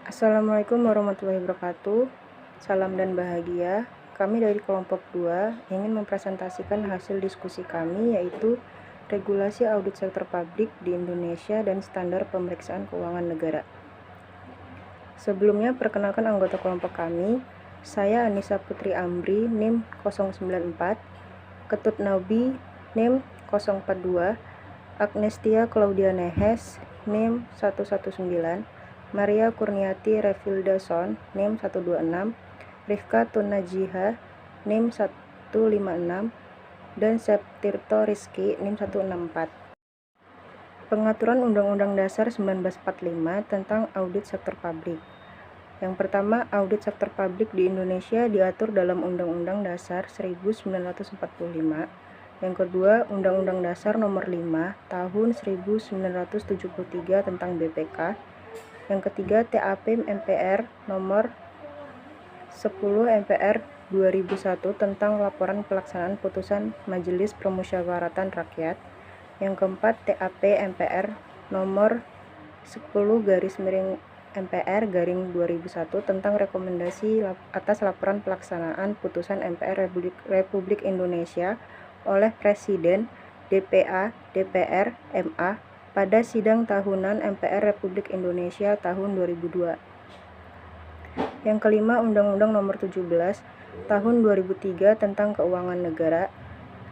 Assalamualaikum warahmatullahi wabarakatuh. Salam dan bahagia. Kami dari kelompok 2 ingin mempresentasikan hasil diskusi kami, yaitu regulasi audit sektor publik di Indonesia dan standar pemeriksaan keuangan negara. Sebelumnya, perkenalkan anggota kelompok kami. Saya Anissa Putri Amri, NIM 094, Ketut Nabi, NIM 042, Agnestia Claudia Nehes, NIM 119, Maria Kurniati Refildason, NIM 126, Rifka Tunajiha, NIM 156, dan Septirto Rizky, NIM 164. Pengaturan Undang-Undang Dasar 1945 tentang audit sektor publik. Yang pertama, audit sektor publik di Indonesia diatur dalam Undang-Undang Dasar 1945. Yang kedua, Undang-Undang Dasar Nomor 5 Tahun 1973 tentang BPK. Yang ketiga, TAP MPR Nomor 10 MPR 2001 tentang laporan pelaksanaan putusan Majelis Permusyawaratan Rakyat. Yang keempat, TAP MPR Nomor 10/MPR/2001 tentang rekomendasi atas laporan pelaksanaan putusan MPR Republik Indonesia oleh Presiden, DPA, DPR, MA pada sidang tahunan MPR Republik Indonesia tahun 2002. Yang kelima, Undang-Undang Nomor 17 Tahun 2003 tentang Keuangan Negara.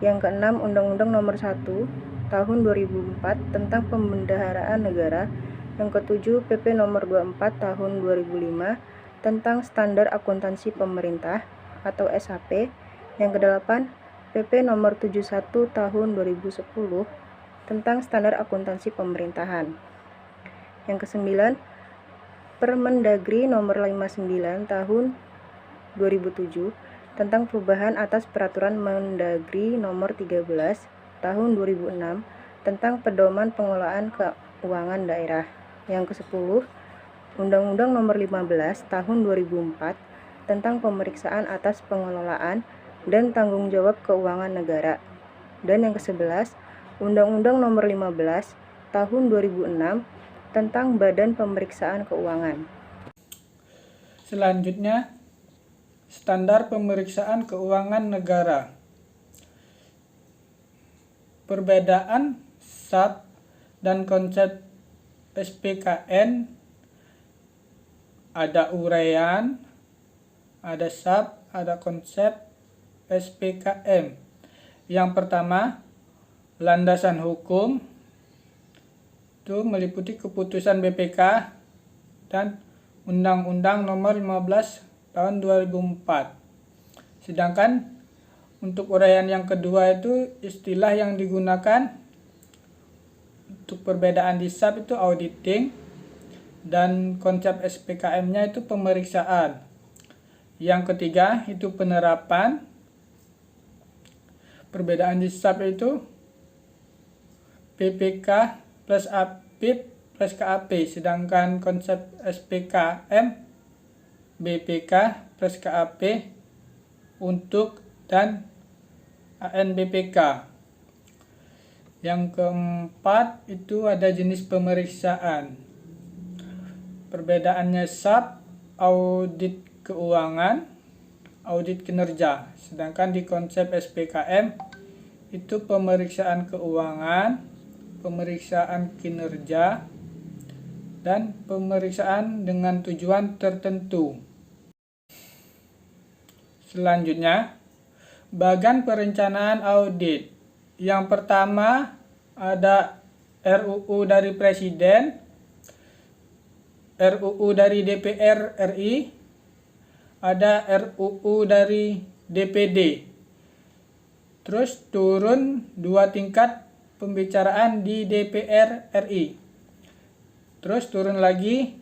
Yang keenam, Undang-Undang Nomor 1 Tahun 2004 tentang Pembendaharaan Negara. Yang ketujuh, PP Nomor 24 Tahun 2005 tentang Standar Akuntansi Pemerintah atau SAP. Yang kedelapan, PP Nomor 71 Tahun 2010 tentang Standar Akuntansi Pemerintahan. Yang kesembilan, Permendagri Nomor 59 Tahun 2007 tentang perubahan atas Peraturan Mendagri Nomor 13 Tahun 2006 tentang pedoman pengelolaan keuangan daerah. Yang ke-10, Undang-Undang Nomor 15 Tahun 2004 tentang pemeriksaan atas pengelolaan dan tanggung jawab keuangan negara. Dan yang ke-11, Undang-Undang Nomor 15 Tahun 2006 tentang Badan Pemeriksaan Keuangan. Selanjutnya, standar pemeriksaan keuangan negara. Perbedaan SAP dan konsep SPKN, ada uraian, ada SAP, ada konsep SPKM. Yang pertama, landasan hukum itu meliputi keputusan BPK dan Undang-Undang Nomor 15 Tahun 2004. Sedangkan untuk uraian yang kedua itu istilah yang digunakan untuk perbedaan di SAP itu auditing dan konsep SPKM-nya itu pemeriksaan. Yang ketiga itu penerapan. Perbedaan di SAP itu PPK plus APIP plus KAP, sedangkan konsep SPKM BPK plus KAP untuk dan ANBPK. Yang keempat itu ada jenis pemeriksaan. Perbedaannya SAP audit keuangan, audit kinerja, sedangkan di konsep SPKM itu pemeriksaan keuangan, pemeriksaan kinerja, dan pemeriksaan dengan tujuan tertentu. Selanjutnya, bagan perencanaan audit. Yang pertama ada RUU dari Presiden, RUU dari DPR RI, ada RUU dari DPD. Terus turun 2 tingkat pembicaraan di DPR RI. Terus turun lagi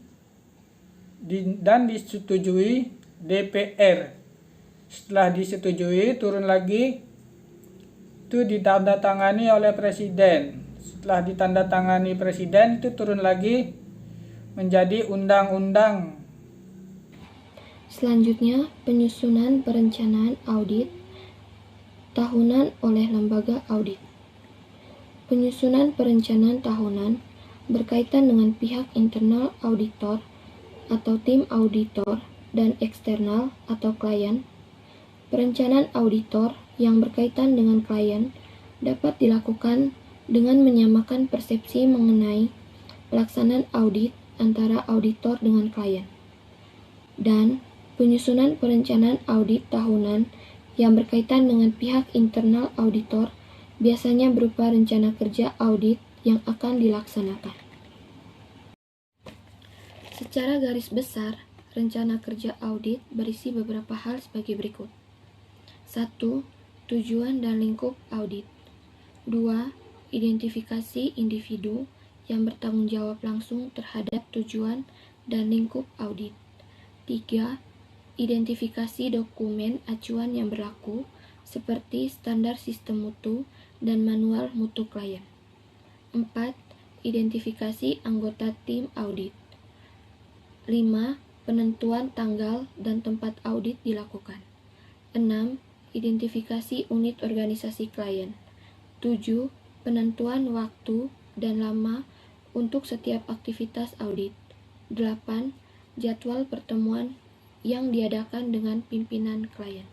dan disetujui DPR. Setelah disetujui, turun lagi itu ditandatangani oleh Presiden. Setelah ditandatangani Presiden, itu turun lagi menjadi undang-undang. Selanjutnya, penyusunan perencanaan audit tahunan oleh lembaga audit. Penyusunan perencanaan tahunan berkaitan dengan pihak internal auditor atau tim auditor dan eksternal atau klien. Perencanaan auditor yang berkaitan dengan klien dapat dilakukan dengan menyamakan persepsi mengenai pelaksanaan audit antara auditor dengan klien. Dan penyusunan perencanaan audit tahunan yang berkaitan dengan pihak internal auditor biasanya berupa rencana kerja audit yang akan dilaksanakan. Secara garis besar, rencana kerja audit berisi beberapa hal sebagai berikut. 1. Tujuan dan lingkup audit. 2. Identifikasi individu yang bertanggung jawab langsung terhadap tujuan dan lingkup audit. 3. Identifikasi dokumen acuan yang berlaku seperti standar sistem mutu dan manual mutu klien. 4. Identifikasi anggota tim audit. 5. Penentuan tanggal dan tempat audit dilakukan. 6. Identifikasi unit organisasi klien. 7. Penentuan waktu dan lama untuk setiap aktivitas audit. 8. Jadwal pertemuan yang diadakan dengan pimpinan klien.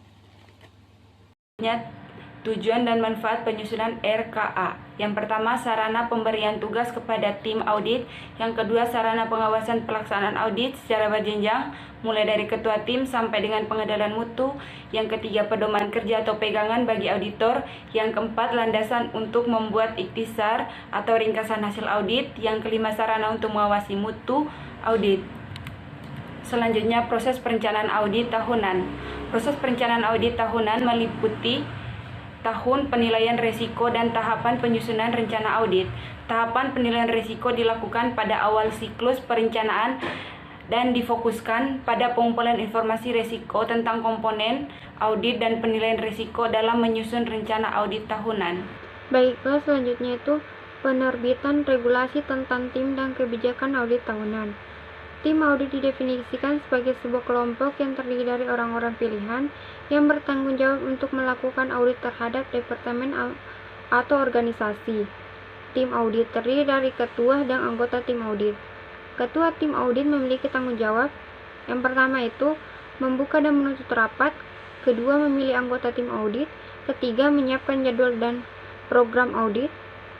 Tujuan dan manfaat penyusunan RKA. Yang pertama, sarana pemberian tugas kepada tim audit. Yang kedua, sarana pengawasan pelaksanaan audit secara berjenjang, mulai dari ketua tim sampai dengan pengenalan mutu. Yang ketiga, pedoman kerja atau pegangan bagi auditor. Yang keempat, landasan untuk membuat ikhtisar atau ringkasan hasil audit. Yang kelima, sarana untuk mengawasi mutu audit. Selanjutnya, proses perencanaan audit tahunan. Proses perencanaan audit tahunan meliputi tahun penilaian risiko dan tahapan penyusunan rencana audit. Tahapan penilaian risiko dilakukan pada awal siklus perencanaan dan difokuskan pada pengumpulan informasi risiko tentang komponen audit dan penilaian risiko dalam menyusun rencana audit tahunan. Baiklah, selanjutnya itu penerbitan regulasi tentang tim dan kebijakan audit tahunan. Tim audit didefinisikan sebagai sebuah kelompok yang terdiri dari orang-orang pilihan yang bertanggung jawab untuk melakukan audit terhadap departemen atau organisasi. Tim audit terdiri dari ketua dan anggota tim audit. Ketua tim audit memiliki tanggung jawab. Yang pertama itu membuka dan menuntut rapat, kedua memilih anggota tim audit, ketiga menyiapkan jadwal dan program audit,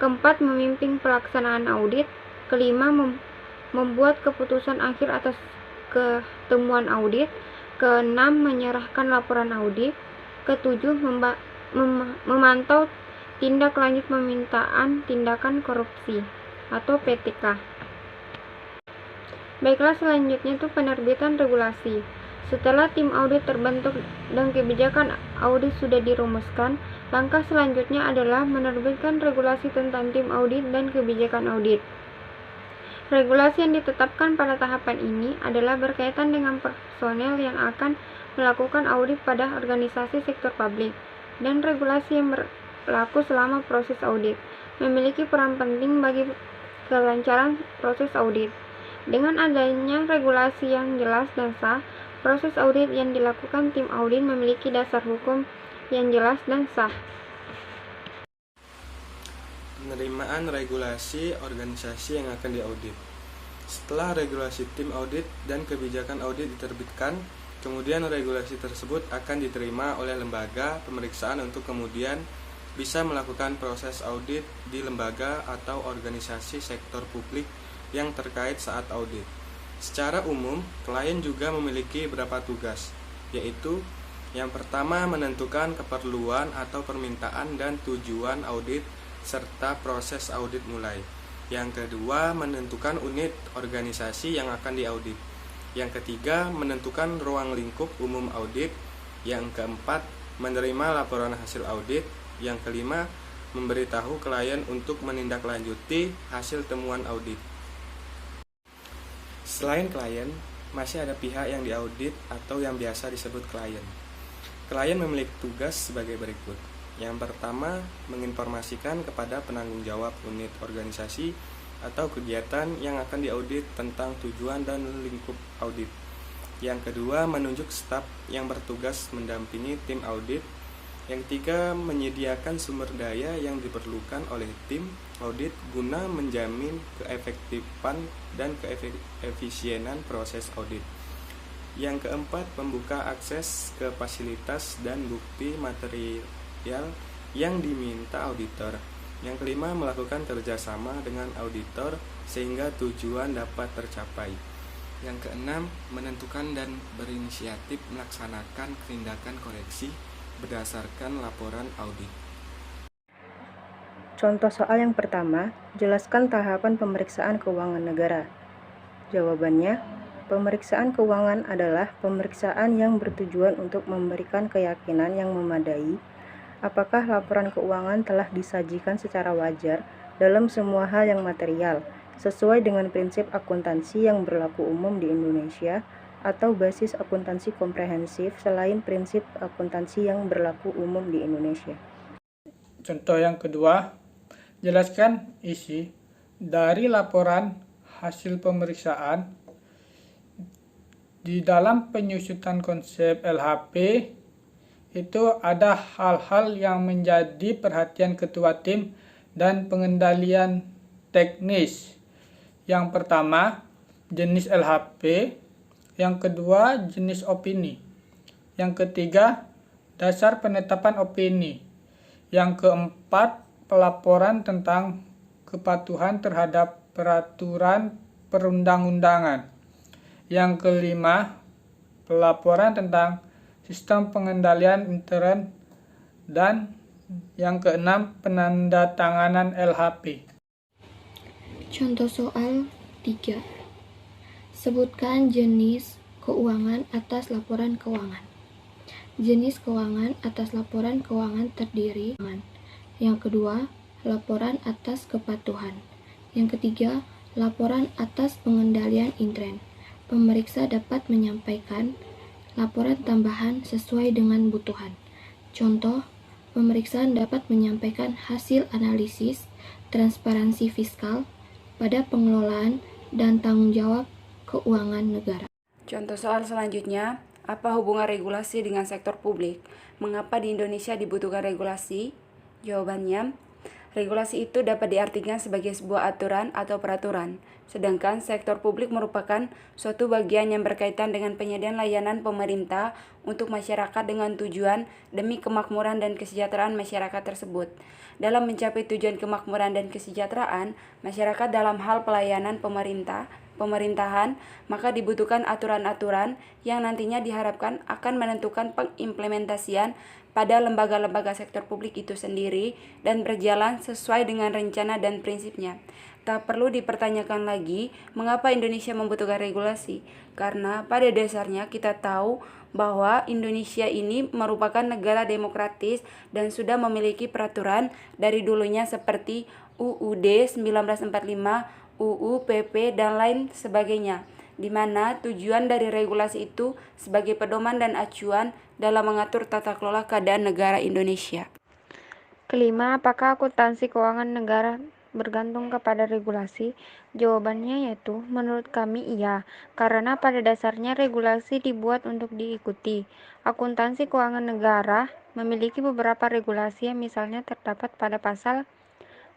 keempat memimpin pelaksanaan audit, kelima membuat keputusan akhir atas ketemuan audit, keenam menyerahkan laporan audit, ketujuh memantau tindak lanjut permintaan tindakan korupsi atau PTK. Baiklah, selanjutnya itu penerbitan regulasi. Setelah tim audit terbentuk dan kebijakan audit sudah dirumuskan, langkah selanjutnya adalah menerbitkan regulasi tentang tim audit dan kebijakan audit. Regulasi yang ditetapkan pada tahapan ini adalah berkaitan dengan personel yang akan melakukan audit pada organisasi sektor publik, dan regulasi yang berlaku selama proses audit memiliki peran penting bagi kelancaran proses audit. Dengan adanya regulasi yang jelas dan sah, proses audit yang dilakukan tim audit memiliki dasar hukum yang jelas dan sah. Penerimaan regulasi organisasi yang akan diaudit. Setelah regulasi tim audit dan kebijakan audit diterbitkan, kemudian regulasi tersebut akan diterima oleh lembaga pemeriksaan untuk kemudian bisa melakukan proses audit di lembaga atau organisasi sektor publik yang terkait saat audit. Secara umum, klien juga memiliki beberapa tugas, yaitu yang pertama menentukan keperluan atau permintaan dan tujuan audit serta proses audit mulai. Yang kedua, menentukan unit organisasi yang akan diaudit. Yang ketiga, menentukan ruang lingkup umum audit. Yang keempat, menerima laporan hasil audit. Yang kelima, memberitahu klien untuk menindaklanjuti hasil temuan audit. Selain klien, masih ada pihak yang diaudit atau yang biasa disebut klien. Klien memiliki tugas sebagai berikut. Yang pertama, menginformasikan kepada penanggung jawab unit organisasi atau kegiatan yang akan diaudit tentang tujuan dan lingkup audit. Yang kedua, menunjuk staf yang bertugas mendampingi tim audit. Yang ketiga, menyediakan sumber daya yang diperlukan oleh tim audit guna menjamin keefektifan dan keefisienan proses audit. Yang keempat, membuka akses ke fasilitas dan bukti material yang diminta auditor. Yang kelima, melakukan kerjasama dengan auditor sehingga tujuan dapat tercapai. Yang keenam, menentukan dan berinisiatif melaksanakan tindakan koreksi berdasarkan laporan audit. Contoh soal yang pertama, jelaskan tahapan pemeriksaan keuangan negara. Jawabannya, pemeriksaan keuangan adalah pemeriksaan yang bertujuan untuk memberikan keyakinan yang memadai apakah laporan keuangan telah disajikan secara wajar dalam semua hal yang material, sesuai dengan prinsip akuntansi yang berlaku umum di Indonesia atau basis akuntansi komprehensif selain prinsip akuntansi yang berlaku umum di Indonesia. Contoh yang kedua, jelaskan isi dari laporan hasil pemeriksaan. Di dalam penyusunan konsep LHP itu ada hal-hal yang menjadi perhatian ketua tim dan pengendalian teknis. Yang pertama, jenis LHP. Yang kedua, jenis opini. Yang ketiga, dasar penetapan opini. Yang keempat, pelaporan tentang kepatuhan terhadap peraturan perundang-undangan. Yang kelima, pelaporan tentang sistem pengendalian intern. Dan yang keenam, penandatanganan LHP. Contoh soal 3. Sebutkan jenis keuangan atas laporan keuangan. Jenis keuangan atas laporan keuangan terdiri. Yang kedua, laporan atas kepatuhan. Yang ketiga, laporan atas pengendalian intern. Pemeriksa dapat menyampaikan laporan tambahan sesuai dengan kebutuhan. Contoh, pemeriksaan dapat menyampaikan hasil analisis transparansi fiskal pada pengelolaan dan tanggung jawab keuangan negara. Contoh soal selanjutnya, apa hubungan regulasi dengan sektor publik? Mengapa di Indonesia dibutuhkan regulasi? Jawabannya, regulasi itu dapat diartikan sebagai sebuah aturan atau peraturan, sedangkan sektor publik merupakan suatu bagian yang berkaitan dengan penyediaan layanan pemerintah untuk masyarakat dengan tujuan demi kemakmuran dan kesejahteraan masyarakat tersebut. Dalam mencapai tujuan kemakmuran dan kesejahteraan masyarakat dalam hal pelayanan pemerintahan, maka dibutuhkan aturan-aturan yang nantinya diharapkan akan menentukan pengimplementasian pada lembaga-lembaga sektor publik itu sendiri dan berjalan sesuai dengan rencana dan prinsipnya. Tak perlu dipertanyakan lagi mengapa Indonesia membutuhkan regulasi, karena pada dasarnya kita tahu bahwa Indonesia ini merupakan negara demokratis dan sudah memiliki peraturan dari dulunya seperti UUD 1945, UU, PP, dan lain sebagainya, di mana tujuan dari regulasi itu sebagai pedoman dan acuan dalam mengatur tata kelola keadaan negara Indonesia. Kelima, apakah akuntansi keuangan negara bergantung kepada regulasi? Jawabannya yaitu, menurut kami iya, karena pada dasarnya regulasi dibuat untuk diikuti. Akuntansi keuangan negara memiliki beberapa regulasi yang misalnya terdapat pada pasal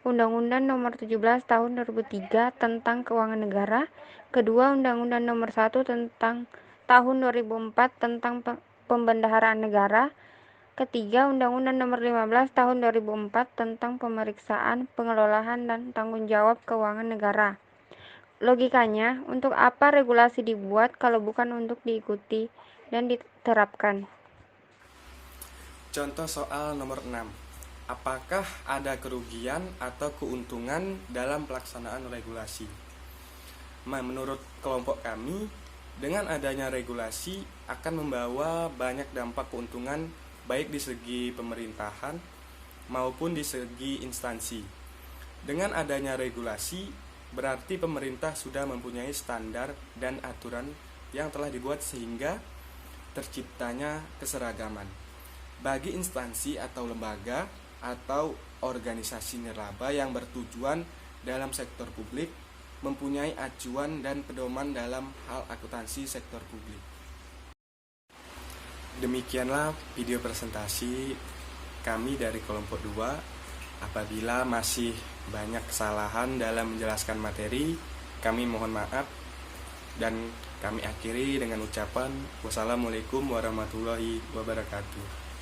Undang-Undang Nomor 17 Tahun 2003 tentang Keuangan Negara, kedua Undang-Undang Nomor 1 tentang Tahun 2004 tentang Pembendaharaan Negara, ketiga Undang-Undang Nomor 15 Tahun 2004 tentang Pemeriksaan, Pengelolaan, dan Tanggung Jawab Keuangan Negara. Logikanya, untuk apa regulasi dibuat kalau bukan untuk diikuti dan diterapkan? Contoh soal nomor 6. Apakah ada kerugian atau keuntungan dalam pelaksanaan regulasi? Menurut kelompok kami, dengan adanya regulasi akan membawa banyak dampak keuntungan baik di segi pemerintahan maupun di segi instansi. Dengan adanya regulasi, berarti pemerintah sudah mempunyai standar dan aturan yang telah dibuat sehingga terciptanya keseragaman. Bagi instansi atau lembaga atau organisasi nirlaba yang bertujuan dalam sektor publik mempunyai acuan dan pedoman dalam hal akuntansi sektor publik. Demikianlah video presentasi kami dari kelompok 2. Apabila masih banyak kesalahan dalam menjelaskan materi, kami mohon maaf dan kami akhiri dengan ucapan wassalamualaikum warahmatullahi wabarakatuh.